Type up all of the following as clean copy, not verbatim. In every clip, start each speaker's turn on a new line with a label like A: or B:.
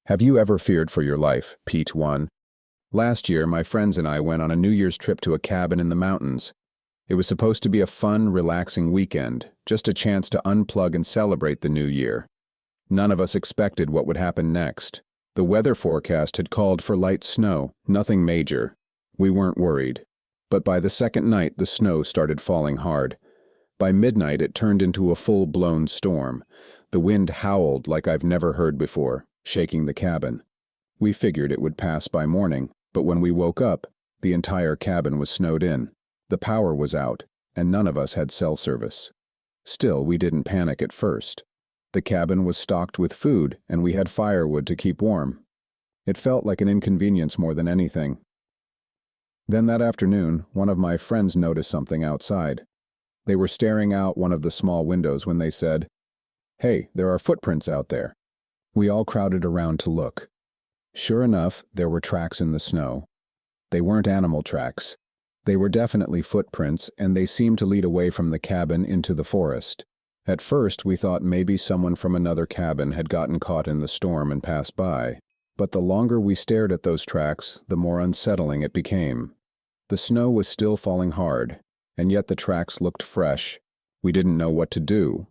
A: Have you ever feared for your life? Pete 1. Last year, my friends and I went on a New Year's trip to a cabin in the mountains. It was supposed to be a fun, relaxing weekend, just a chance to unplug and celebrate the new year. None of us expected what would happen next. The weather forecast had called for light snow, nothing major. We weren't worried. But by the second night, the snow started falling hard. By midnight, it turned into a full-blown storm. The wind howled like I've never heard before, shaking the cabin. We figured it would pass by morning, but when we woke up, the entire cabin was snowed in. The power was out, and none of us had cell service. Still, we didn't panic at first. The cabin was stocked with food, and we had firewood to keep warm. It felt like an inconvenience more than anything. Then that afternoon, one of my friends noticed something outside. They were staring out one of the small windows when they said, "Hey, there are footprints out there." We all crowded around to look. Sure enough, there were tracks in the snow. They weren't animal tracks. They were definitely footprints, and they seemed to lead away from the cabin into the forest. At first, we thought maybe someone from another cabin had gotten caught in the storm and passed by. But the longer we stared at those tracks, the more unsettling it became. The snow was still falling hard, and yet the tracks looked fresh. We didn't know what to do.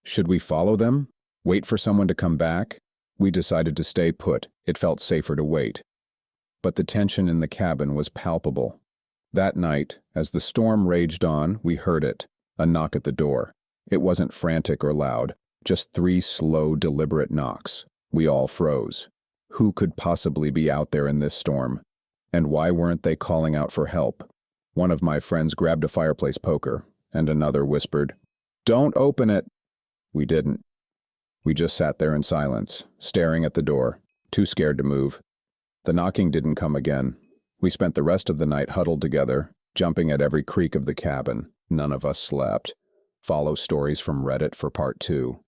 A: Should we follow them? Wait for someone to come back? We decided to stay put. It felt safer to wait. But the tension in the cabin was palpable. That night, as the storm raged on, we heard it, a knock at the door. It wasn't frantic or loud, just 3 slow, deliberate knocks. We all froze. Who could possibly be out there in this storm? And why weren't they calling out for help? One of my friends grabbed a fireplace poker, and another whispered, "Don't open it!" We didn't. We just sat there in silence, staring at the door, too scared to move. The knocking didn't come again. We spent the rest of the night huddled together, jumping at every creak of the cabin. None of us slept. Follow stories from Reddit for part 2.